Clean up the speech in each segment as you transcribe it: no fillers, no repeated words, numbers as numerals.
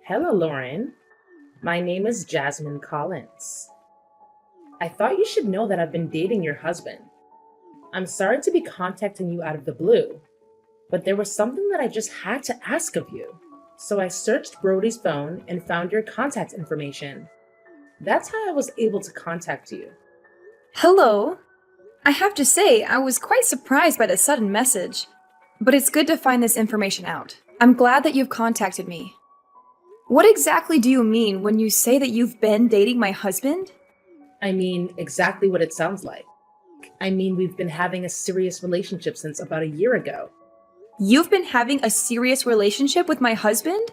Hello, Lauren. My name is Jasmine Collins. I thought you should know that I've been dating your husband. I'm sorry to be contacting you out of the blue, but there was something that I just had to ask of you. So I searched Brody's phone and found your contact information. That's how I was able to contact you. Hello. I have to say, I was quite surprised by the sudden message, but it's good to find this information out. I'm glad that you've contacted me. What exactly do you mean when you say that you've been dating my husband? I mean, exactly what it sounds like. I mean, we've been having a serious relationship since about a year ago. You've been having a serious relationship with my husband?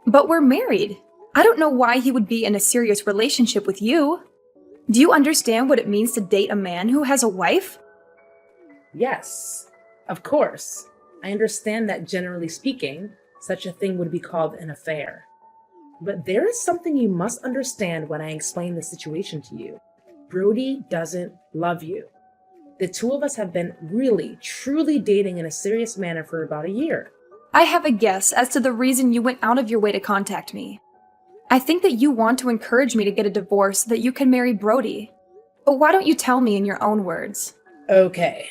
But we're married. I don't know why he would be in a serious relationship with you. Do you understand what it means to date a man who has a wife? Yes, of course. I understand that generally speaking, such a thing would be called an affair. But there is something you must understand when I explain the situation to you. Brody doesn't love you. The two of us have been really, truly dating in a serious manner for about a year. I have a guess as to the reason you went out of your way to contact me. I think that you want to encourage me to get a divorce so that you can marry Brody. But why don't you tell me in your own words? Okay,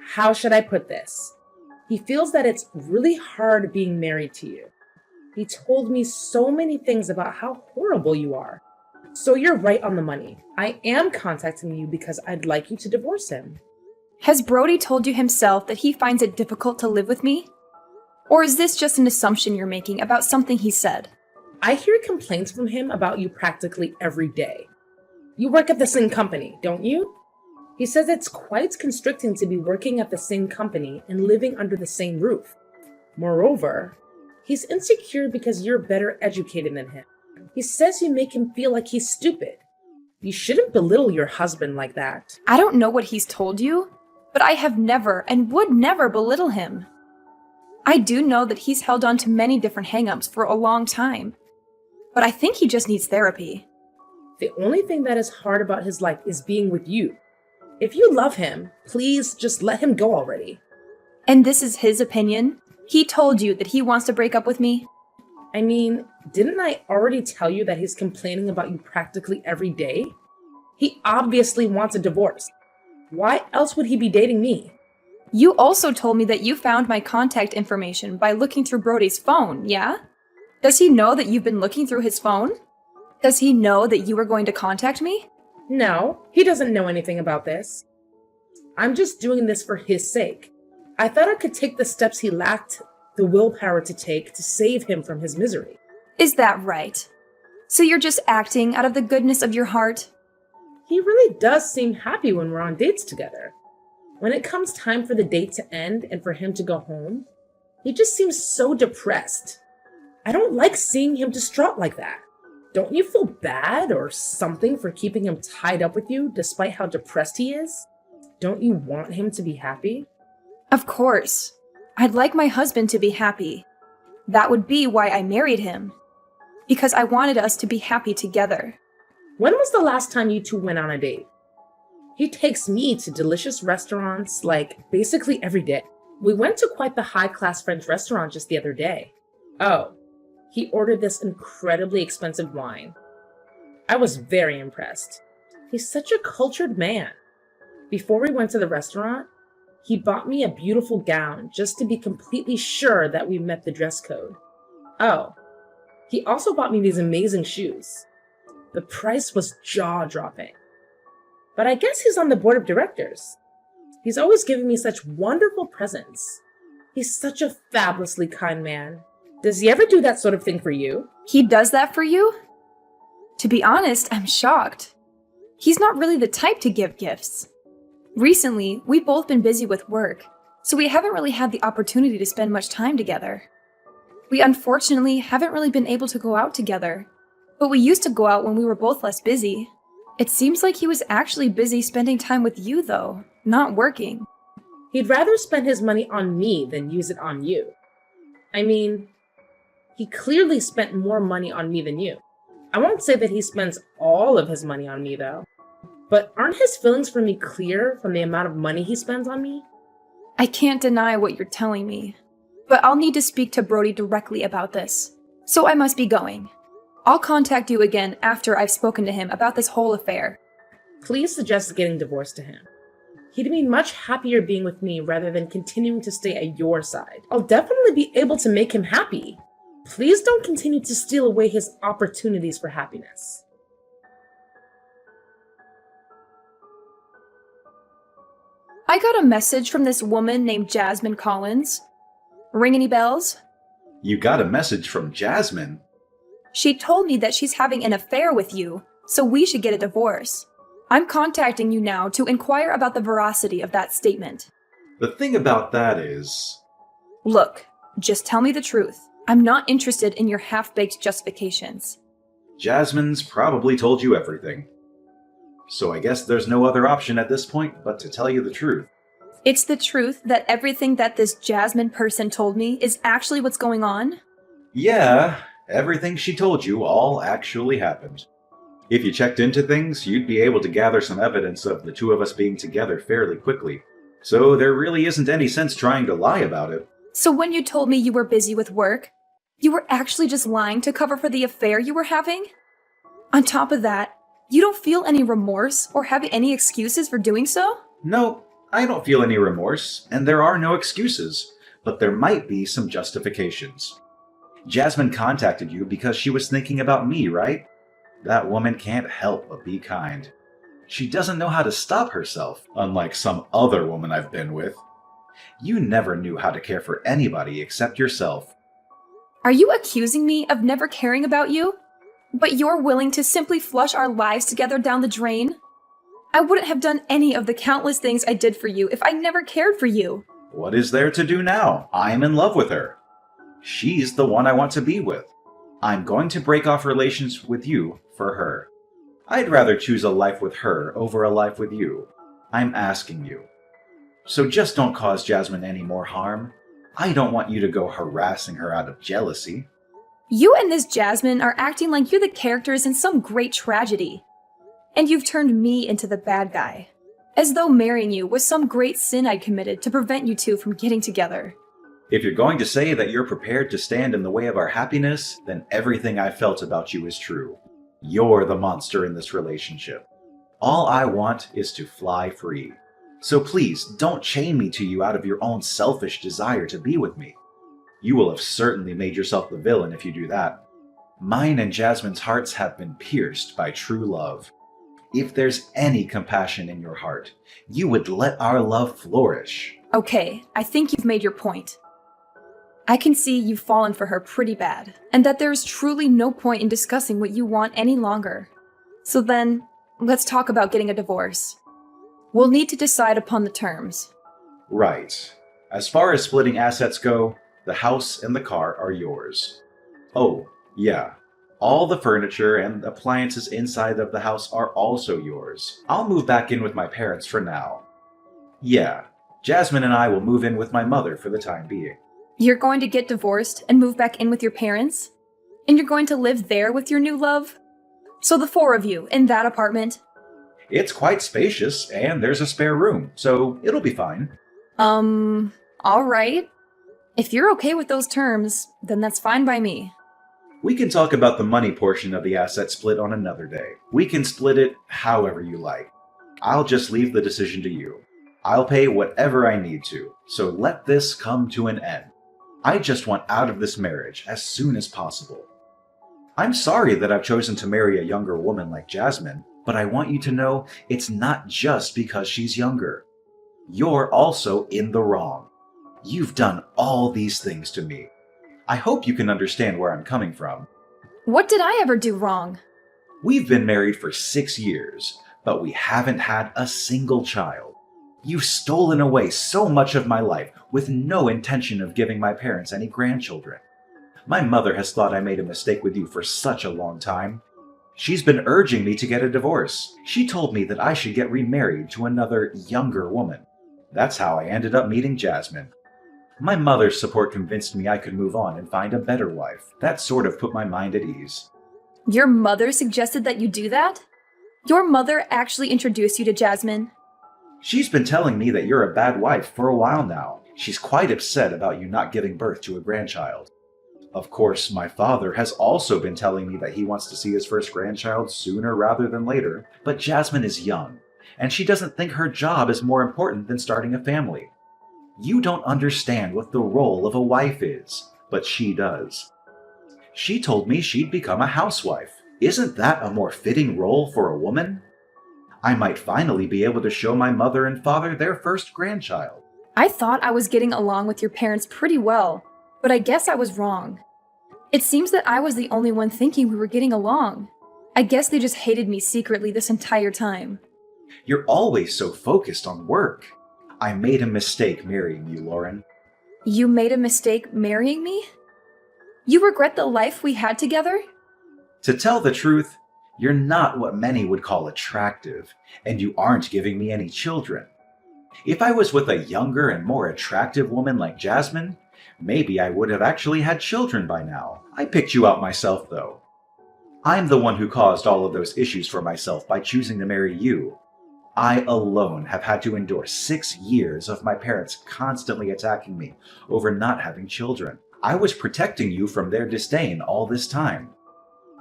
how should I put this? He feels that it's really hard being married to you. He told me so many things about how horrible you are. So you're right on the money. I am contacting you because I'd like you to divorce him. Has Brody told you himself that he finds it difficult to live with me? Or is this just an assumption you're making about something he said? I hear complaints from him about you practically every day. You work at the same company, don't you? He says it's quite constricting to be working at the same company and living under the same roof. Moreover, he's insecure because you're better educated than him. He says you make him feel like he's stupid. You shouldn't belittle your husband like that. I don't know what he's told you, but I have never and would never belittle him. I do know that he's held on to many different hang-ups for a long time, but I think he just needs therapy. The only thing that is hard about his life is being with you. If you love him, please just let him go already. And this is his opinion? He told you that he wants to break up with me? I mean, didn't I already tell you that he's complaining about you practically every day? He obviously wants a divorce. Why else would he be dating me? You also told me that you found my contact information by looking through Brody's phone, yeah? Does he know that you've been looking through his phone? Does he know that you were going to contact me? No, he doesn't know anything about this. I'm just doing this for his sake. I thought I could take the steps he lacked the willpower to take to save him from his misery. Is that right? So you're just acting out of the goodness of your heart? He really does seem happy when we're on dates together. When it comes time for the date to end and for him to go home, he just seems so depressed. I don't like seeing him distraught like that. Don't you feel bad or something for keeping him tied up with you despite how depressed he is? Don't you want him to be happy? Of course. I'd like my husband to be happy. That would be why I married him. Because I wanted us to be happy together. When was the last time you two went on a date? He takes me to delicious restaurants, like, basically every day. We went to quite the high-class French restaurant just the other day. Oh, he ordered this incredibly expensive wine. I was very impressed. He's such a cultured man. Before we went to the restaurant, he bought me a beautiful gown just to be completely sure that we met the dress code. Oh, he also bought me these amazing shoes. The price was jaw-dropping. But I guess he's on the board of directors. He's always giving me such wonderful presents. He's such a fabulously kind man. Does he ever do that sort of thing for you? He does that for you? To be honest, I'm shocked. He's not really the type to give gifts. Recently, we've both been busy with work, so we haven't really had the opportunity to spend much time together. We unfortunately haven't really been able to go out together, but we used to go out when we were both less busy. It seems like he was actually busy spending time with you, though, not working. He'd rather spend his money on me than use it on you. I mean, he clearly spent more money on me than you. I won't say that he spends all of his money on me, though. But aren't his feelings for me clear from the amount of money he spends on me? I can't deny what you're telling me, but I'll need to speak to Brody directly about this. So I must be going. I'll contact you again after I've spoken to him about this whole affair. Please suggest getting divorced to him. He'd be much happier being with me rather than continuing to stay at your side. I'll definitely be able to make him happy. Please don't continue to steal away his opportunities for happiness. I got a message from this woman named Jasmine Collins. Ring any bells? You got a message from Jasmine? She told me that she's having an affair with you, so we should get a divorce. I'm contacting you now to inquire about the veracity of that statement. The thing about that is... Look, just tell me the truth. I'm not interested in your half-baked justifications. Jasmine's probably told you everything. So I guess there's no other option at this point but to tell you the truth. It's the truth that everything that this Jasmine person told me is actually what's going on? Yeah, everything she told you all actually happened. If you checked into things, you'd be able to gather some evidence of the two of us being together fairly quickly. So there really isn't any sense trying to lie about it. So when you told me you were busy with work, you were actually just lying to cover for the affair you were having? On top of that, you don't feel any remorse or have any excuses for doing so? No, I don't feel any remorse, and there are no excuses, but there might be some justifications. Jasmine contacted you because she was thinking about me, right? That woman can't help but be kind. She doesn't know how to stop herself, unlike some other woman I've been with. You never knew how to care for anybody except yourself. Are you accusing me of never caring about you? But you're willing to simply flush our lives together down the drain? I wouldn't have done any of the countless things I did for you if I never cared for you. What is there to do now? I'm in love with her. She's the one I want to be with. I'm going to break off relations with you for her. I'd rather choose a life with her over a life with you. I'm asking you. So just don't cause Jasmine any more harm. I don't want you to go harassing her out of jealousy. You and this Jasmine are acting like you're the characters in some great tragedy. And you've turned me into the bad guy. As though marrying you was some great sin I'd committed to prevent you two from getting together. If you're going to say that you're prepared to stand in the way of our happiness, then everything I felt about you is true. You're the monster in this relationship. All I want is to fly free. So please, don't chain me to you out of your own selfish desire to be with me. You will have certainly made yourself the villain if you do that. Mine and Jasmine's hearts have been pierced by true love. If there's any compassion in your heart, you would let our love flourish. Okay, I think you've made your point. I can see you've fallen for her pretty bad, and that there's truly no point in discussing what you want any longer. So then, let's talk about getting a divorce. We'll need to decide upon the terms. Right. As far as splitting assets go, the house and the car are yours. Oh, yeah. All the furniture and appliances inside of the house are also yours. I'll move back in with my parents for now. Yeah, Jasmine and I will move in with my mother for the time being. You're going to get divorced and move back in with your parents? And you're going to live there with your new love? So the four of you in that apartment? It's quite spacious, and there's a spare room, so it'll be fine. Alright. If you're okay with those terms, then that's fine by me. We can talk about the money portion of the asset split on another day. We can split it however you like. I'll just leave the decision to you. I'll pay whatever I need to, so let this come to an end. I just want out of this marriage as soon as possible. I'm sorry that I've chosen to marry a younger woman like Jasmine, but I want you to know it's not just because she's younger. You're also in the wrong. You've done all these things to me. I hope you can understand where I'm coming from. What did I ever do wrong? We've been married for 6 years, but we haven't had a single child. You've stolen away so much of my life with no intention of giving my parents any grandchildren. My mother has thought I made a mistake with you for such a long time. She's been urging me to get a divorce. She told me that I should get remarried to another younger woman. That's how I ended up meeting Jasmine. My mother's support convinced me I could move on and find a better wife. That sort of put my mind at ease. Your mother suggested that you do that? Your mother actually introduced you to Jasmine? She's been telling me that you're a bad wife for a while now. She's quite upset about you not giving birth to a grandchild. Of course, my father has also been telling me that he wants to see his first grandchild sooner rather than later, but Jasmine is young, and she doesn't think her job is more important than starting a family. You don't understand what the role of a wife is, but she does. She told me she'd become a housewife. Isn't that a more fitting role for a woman? I might finally be able to show my mother and father their first grandchild. I thought I was getting along with your parents pretty well, but I guess I was wrong. It seems that I was the only one thinking we were getting along. I guess they just hated me secretly this entire time. You're always so focused on work. I made a mistake marrying you, Lauren. You made a mistake marrying me? You regret the life we had together? To tell the truth, you're not what many would call attractive, and you aren't giving me any children. If I was with a younger and more attractive woman like Jasmine, maybe I would have actually had children by now. I picked you out myself, though. I'm the one who caused all of those issues for myself by choosing to marry you. I alone have had to endure 6 years of my parents constantly attacking me over not having children. I was protecting you from their disdain all this time.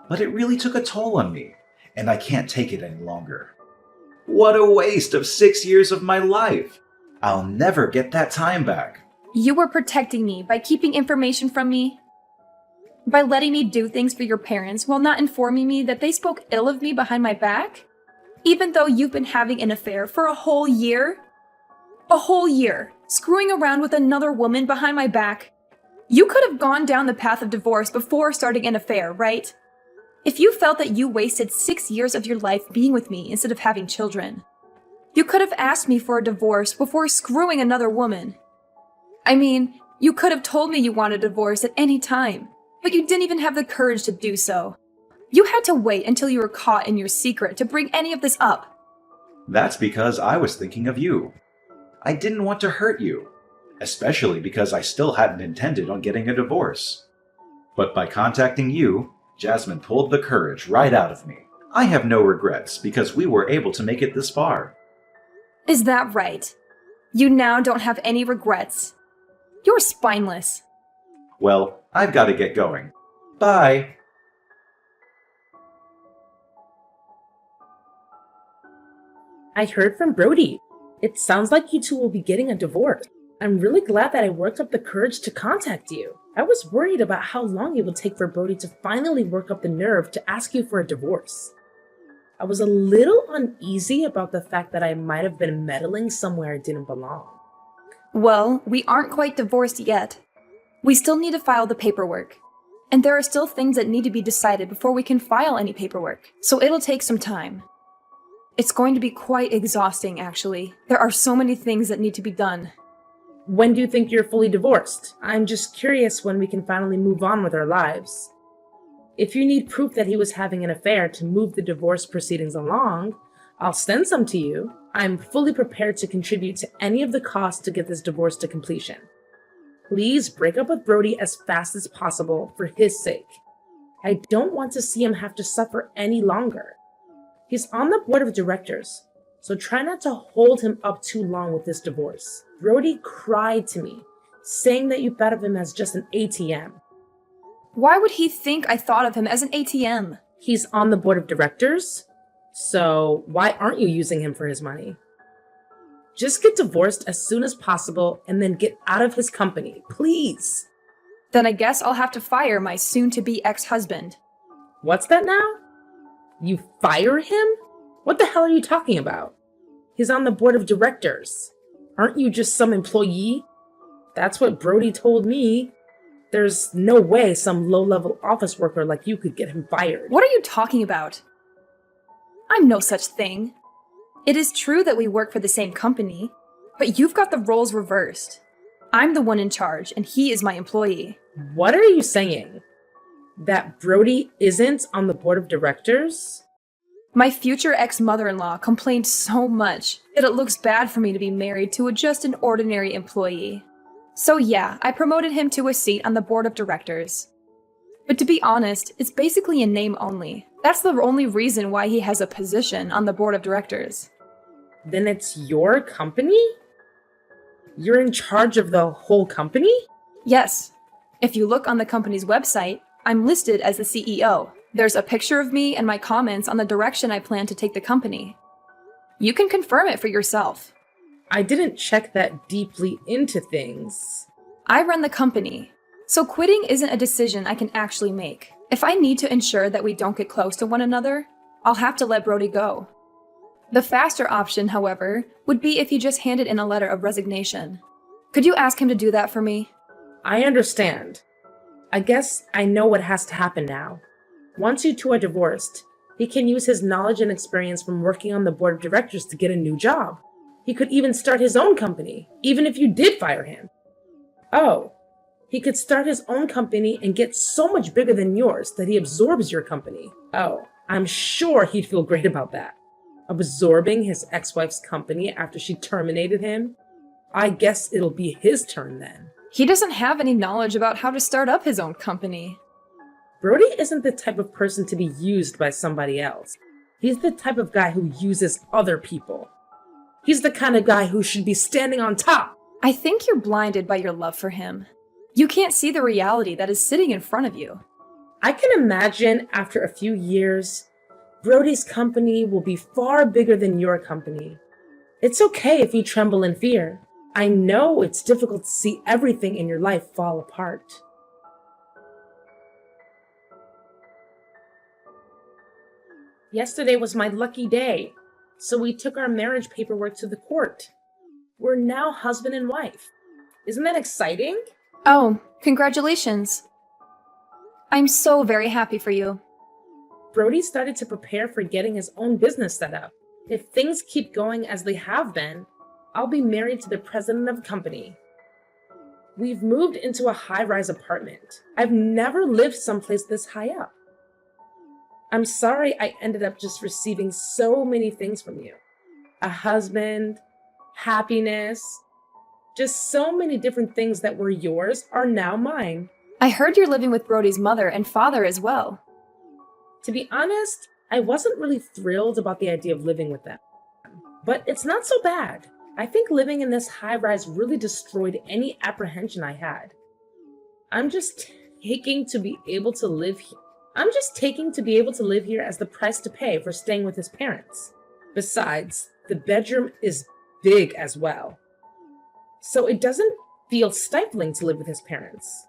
But it really took a toll on me, and I can't take it any longer. What a waste of 6 years of my life! I'll never get that time back. You were protecting me by keeping information from me, by letting me do things for your parents while not informing me that they spoke ill of me behind my back? Even though you've been having an affair for a whole year? A whole year, screwing around with another woman behind my back? You could have gone down the path of divorce before starting an affair, right? If you felt that you wasted 6 years of your life being with me instead of having children, you could have asked me for a divorce before screwing another woman. I mean, you could have told me you wanted a divorce at any time, but you didn't even have the courage to do so. You had to wait until you were caught in your secret to bring any of this up. That's because I was thinking of you. I didn't want to hurt you, especially because I still hadn't intended on getting a divorce. But by contacting you, Jasmine pulled the courage right out of me. I have no regrets because we were able to make it this far. Is that right? You now don't have any regrets. You're spineless. Well, I've got to get going. Bye! I heard from Brody. It sounds like you two will be getting a divorce. I'm really glad that I worked up the courage to contact you. I was worried about how long it would take for Brody to finally work up the nerve to ask you for a divorce. I was a little uneasy about the fact that I might have been meddling somewhere I didn't belong. Well, we aren't quite divorced yet. We still need to file the paperwork. And there are still things that need to be decided before we can file any paperwork. So it'll take some time. It's going to be quite exhausting, actually. There are so many things that need to be done. When do you think you're fully divorced? I'm just curious when we can finally move on with our lives. If you need proof that he was having an affair to move the divorce proceedings along, I'll send some to you. I'm fully prepared to contribute to any of the costs to get this divorce to completion. Please break up with Brody as fast as possible for his sake. I don't want to see him have to suffer any longer. He's on the board of directors, so try not to hold him up too long with this divorce. Brody cried to me, saying that you thought of him as just an ATM. Why would he think I thought of him as an ATM? He's on the board of directors, so why aren't you using him for his money? Just get divorced as soon as possible and then get out of his company, please. Then I guess I'll have to fire my soon-to-be ex-husband. What's that now? You fire him? What the hell are you talking about? He's on the board of directors. Aren't you just some employee? That's what Brody told me. There's no way some low-level office worker like you could get him fired. What are you talking about? I'm no such thing. It is true that we work for the same company, but you've got the roles reversed. I'm the one in charge, and he is my employee. What are you saying? That Brody isn't on the board of directors? My future ex-mother-in-law complained so much that it looks bad for me to be married to just an ordinary employee. So yeah, I promoted him to a seat on the board of directors. But to be honest, it's basically a name only. That's the only reason why he has a position on the board of directors. Then it's your company? You're in charge of the whole company? Yes. If you look on the company's website, I'm listed as the CEO. There's a picture of me and my comments on the direction I plan to take the company. You can confirm it for yourself. I didn't check that deeply into things. I run the company, so quitting isn't a decision I can actually make. If I need to ensure that we don't get close to one another, I'll have to let Brody go. The faster option, however, would be if he just handed in a letter of resignation. Could you ask him to do that for me? I understand. I guess I know what has to happen now. Once you two are divorced, he can use his knowledge and experience from working on the board of directors to get a new job. He could even start his own company, even if you did fire him. Oh, he could start his own company and get so much bigger than yours that he absorbs your company. Oh, I'm sure he'd feel great about that. Absorbing his ex-wife's company after she terminated him? I guess it'll be his turn then. He doesn't have any knowledge about how to start up his own company. Brody isn't the type of person to be used by somebody else. He's the type of guy who uses other people. He's the kind of guy who should be standing on top. I think you're blinded by your love for him. You can't see the reality that is sitting in front of you. I can imagine after a few years, Brody's company will be far bigger than your company. It's okay if you tremble in fear. I know it's difficult to see everything in your life fall apart. Yesterday was my lucky day, so we took our marriage paperwork to the court. We're now husband and wife. Isn't that exciting? Oh, congratulations. I'm so very happy for you. Brody started to prepare for getting his own business set up. If things keep going as they have been, I'll be married to the president of the company. We've moved into a high-rise apartment. I've never lived someplace this high up. I'm sorry I ended up just receiving so many things from you. A husband, happiness, just so many different things that were yours are now mine. I heard you're living with Brody's mother and father as well. To be honest, I wasn't really thrilled about the idea of living with them. But it's not so bad. I think living in this high-rise really destroyed any apprehension I had. I'm just taking to be able to live here. As the price to pay for staying with his parents. Besides, the bedroom is big as well. So it doesn't feel stifling to live with his parents.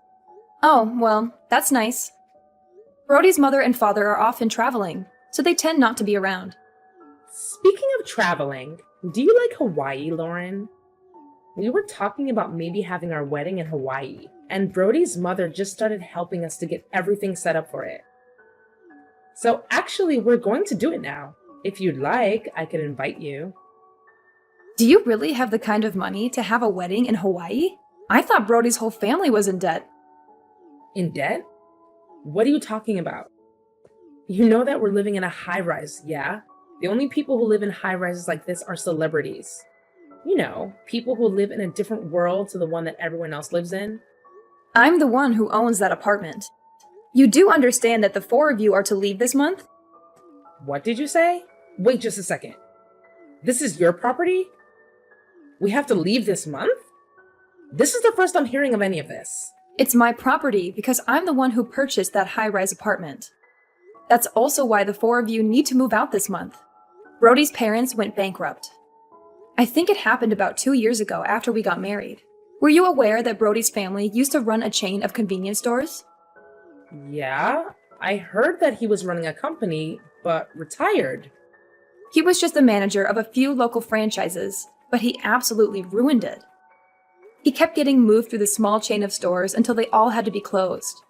Oh, well, that's nice. Brody's mother and father are often traveling, so they tend not to be around. Speaking of traveling, do you like Hawaii, Lauren? We were talking about maybe having our wedding in Hawaii, and Brody's mother just started helping us to get everything set up for it. So actually, we're going to do it now. If you'd like, I could invite you. Do you really have the kind of money to have a wedding in Hawaii? I thought Brody's whole family was in debt. In debt? What are you talking about? You know that we're living in a high-rise, yeah? The only people who live in high-rises like this are celebrities. You know, people who live in a different world to the one that everyone else lives in. I'm the one who owns that apartment. You do understand that the four of you are to leave this month? What did you say? Wait just a second. This is your property? We have to leave this month? This is the first I'm hearing of any of this. It's my property because I'm the one who purchased that high-rise apartment. That's also why the four of you need to move out this month. Brody's parents went bankrupt. I think it happened about 2 years ago after we got married. Were you aware that Brody's family used to run a chain of convenience stores? Yeah, I heard that he was running a company, but retired. He was just the manager of a few local franchises, but he absolutely ruined it. He kept getting moved through the small chain of stores until they all had to be closed.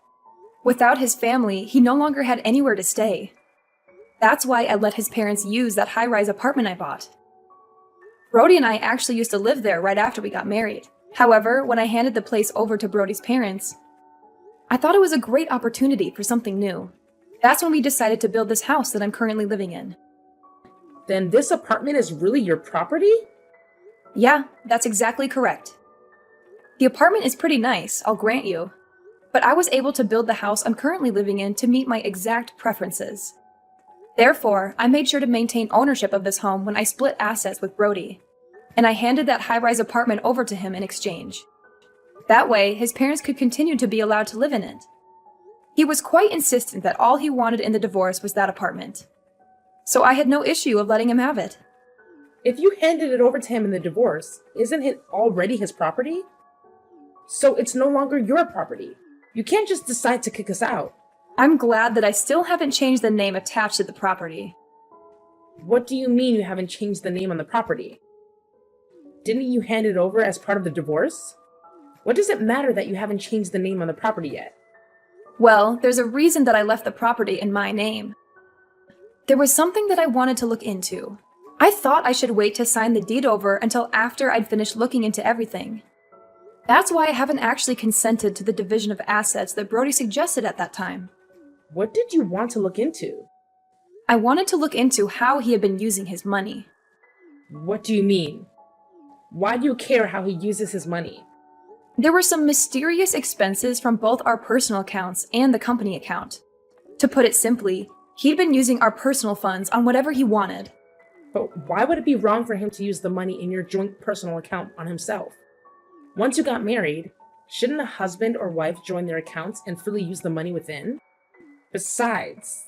Without his family, he no longer had anywhere to stay. That's why I let his parents use that high-rise apartment I bought. Brody and I actually used to live there right after we got married. However, when I handed the place over to Brody's parents, I thought it was a great opportunity for something new. That's when we decided to build this house that I'm currently living in. Then this apartment is really your property? Yeah, that's exactly correct. The apartment is pretty nice, I'll grant you. But I was able to build the house I'm currently living in to meet my exact preferences. Therefore, I made sure to maintain ownership of this home when I split assets with Brody, and I handed that high-rise apartment over to him in exchange. That way, his parents could continue to be allowed to live in it. He was quite insistent that all he wanted in the divorce was that apartment. So I had no issue of letting him have it. If you handed it over to him in the divorce, isn't it already his property? So it's no longer your property. You can't just decide to kick us out. I'm glad that I still haven't changed the name attached to the property. What do you mean you haven't changed the name on the property? Didn't you hand it over as part of the divorce? What does it matter that you haven't changed the name on the property yet? Well, there's a reason that I left the property in my name. There was something that I wanted to look into. I thought I should wait to sign the deed over until after I'd finished looking into everything. That's why I haven't actually consented to the division of assets that Brody suggested at that time. What did you want to look into? I wanted to look into how he had been using his money. What do you mean? Why do you care how he uses his money? There were some mysterious expenses from both our personal accounts and the company account. To put it simply, he'd been using our personal funds on whatever he wanted. But why would it be wrong for him to use the money in your joint personal account on himself? Once you got married, shouldn't a husband or wife join their accounts and freely use the money within? Besides,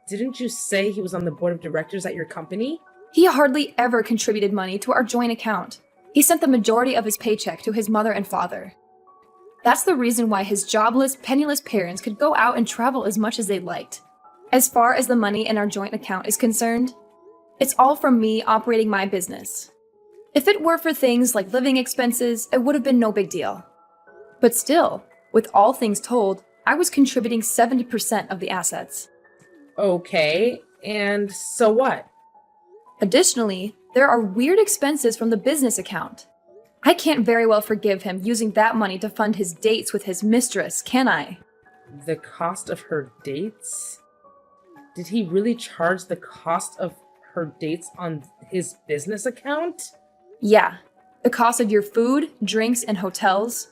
didn't you say he was on the board of directors at your company? He hardly ever contributed money to our joint account. He sent the majority of his paycheck to his mother and father. That's the reason why his jobless, penniless parents could go out and travel as much as they liked. As far as the money in our joint account is concerned, it's all from me operating my business. If it were for things like living expenses, it would have been no big deal. But still, with all things told, I was contributing 70% of the assets. Okay, and so what? Additionally, there are weird expenses from the business account. I can't very well forgive him using that money to fund his dates with his mistress, can I? The cost of her dates? Did he really charge the cost of her dates on his business account? Yeah, the cost of your food, drinks, and hotels.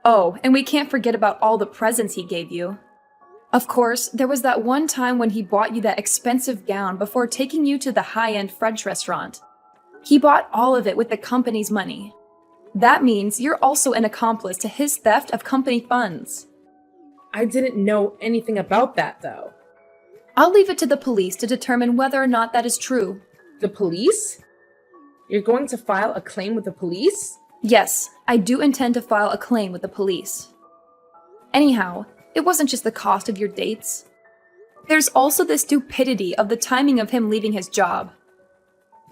Oh, and we can't forget about all the presents he gave you. Of course, there was that one time when he bought you that expensive gown before taking you to the high-end French restaurant. He bought all of it with the company's money. That means you're also an accomplice to his theft of company funds. I didn't know anything about that, though. I'll leave it to the police to determine whether or not that is true. The police? You're going to file a claim with the police? Yes, I do intend to file a claim with the police. Anyhow, it wasn't just the cost of your dates. There's also the stupidity of the timing of him leaving his job.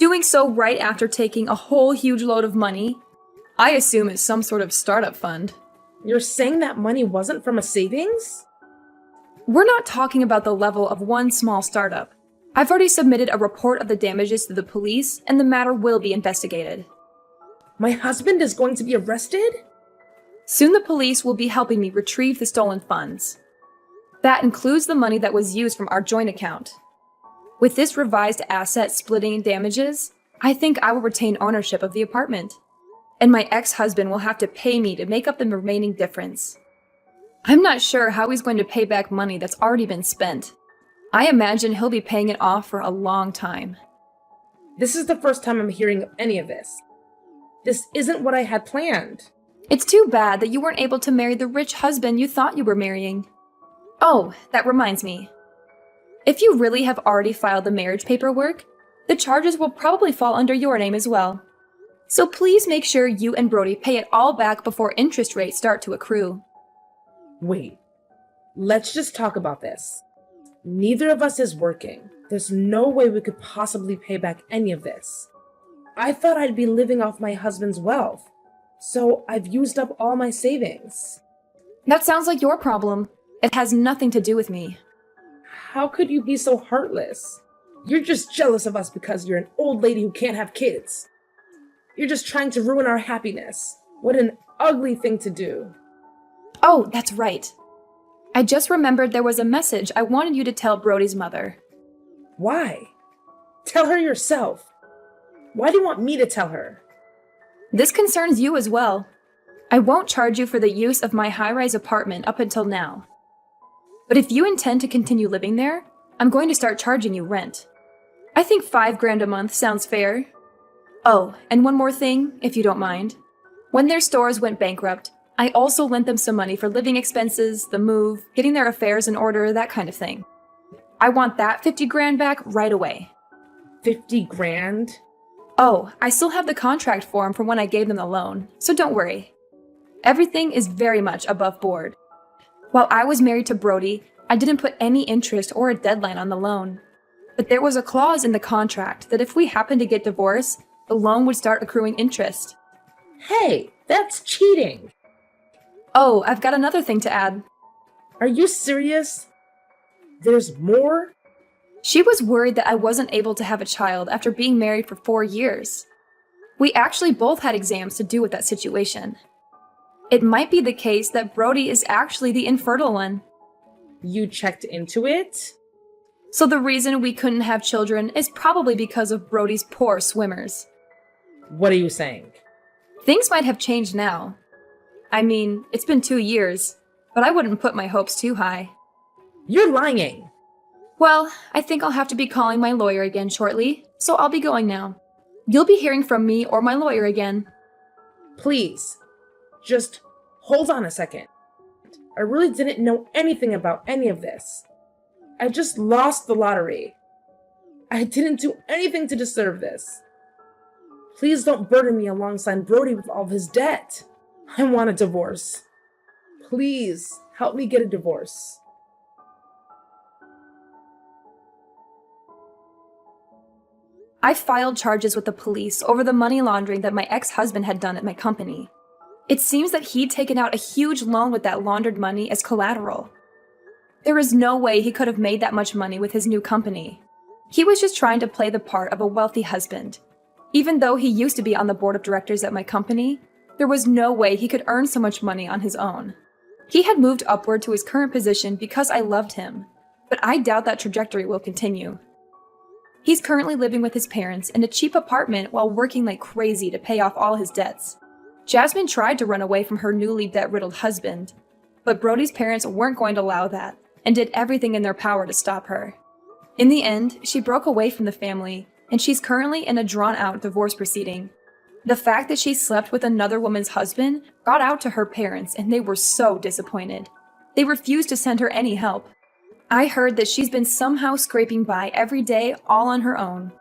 Doing so right after taking a whole huge load of money, I assume it's some sort of startup fund. You're saying that money wasn't from a savings? We're not talking about the level of one small startup. I've already submitted a report of the damages to the police, and the matter will be investigated. My husband is going to be arrested? Soon the police will be helping me retrieve the stolen funds. That includes the money that was used from our joint account. With this revised asset splitting and damages, I think I will retain ownership of the apartment. And my ex-husband will have to pay me to make up the remaining difference. I'm not sure how he's going to pay back money that's already been spent. I imagine he'll be paying it off for a long time. This is the first time I'm hearing of any of this. This isn't what I had planned. It's too bad that you weren't able to marry the rich husband you thought you were marrying. Oh, that reminds me. If you really have already filed the marriage paperwork, the charges will probably fall under your name as well. So please make sure you and Brody pay it all back before interest rates start to accrue. Wait, let's just talk about this. Neither of us is working. There's no way we could possibly pay back any of this. I thought I'd be living off my husband's wealth, so I've used up all my savings. That sounds like your problem. It has nothing to do with me. How could you be so heartless? You're just jealous of us because you're an old lady who can't have kids. You're just trying to ruin our happiness. What an ugly thing to do. Oh, that's right. I just remembered there was a message I wanted you to tell Brody's mother. Why? Tell her yourself. Why do you want me to tell her? This concerns you as well. I won't charge you for the use of my high-rise apartment up until now. But if you intend to continue living there, I'm going to start charging you rent. I think $5,000 a month sounds fair. Oh, and one more thing, if you don't mind. When their stores went bankrupt, I also lent them some money for living expenses, the move, getting their affairs in order, that kind of thing. I want that 50 grand back right away. 50 grand? Oh, I still have the contract form from when I gave them the loan, so don't worry. Everything is very much above board. While I was married to Brody, I didn't put any interest or a deadline on the loan. But there was a clause in the contract that if we happened to get divorced, the loan would start accruing interest. Hey, that's cheating. Oh, I've got another thing to add. Are you serious? There's more? She was worried that I wasn't able to have a child after being married for 4 years. We actually both had exams to do with that situation. It might be the case that Brody is actually the infertile one. You checked into it? So the reason we couldn't have children is probably because of Brody's poor swimmers. What are you saying? Things might have changed now. I mean, it's been 2 years, but I wouldn't put my hopes too high. You're lying. Well, I think I'll have to be calling my lawyer again shortly, so I'll be going now. You'll be hearing from me or my lawyer again. Please, just hold on a second. I really didn't know anything about any of this. I just lost the lottery. I didn't do anything to deserve this. Please don't burden me alongside Brody with all of his debt. I want a divorce. Please help me get a divorce. I filed charges with the police over the money laundering that my ex-husband had done at my company. It seems that he'd taken out a huge loan with that laundered money as collateral. There is no way he could have made that much money with his new company. He was just trying to play the part of a wealthy husband. Even though he used to be on the board of directors at my company, there was no way he could earn so much money on his own. He had moved upward to his current position because I loved him, but I doubt that trajectory will continue. He's currently living with his parents in a cheap apartment while working like crazy to pay off all his debts. Jasmine tried to run away from her newly debt-riddled husband, but Brody's parents weren't going to allow that and did everything in their power to stop her. In the end, she broke away from the family, and she's currently in a drawn-out divorce proceeding. The fact that she slept with another woman's husband got out to her parents, and they were so disappointed. They refused to send her any help. I heard that she's been somehow scraping by every day all on her own.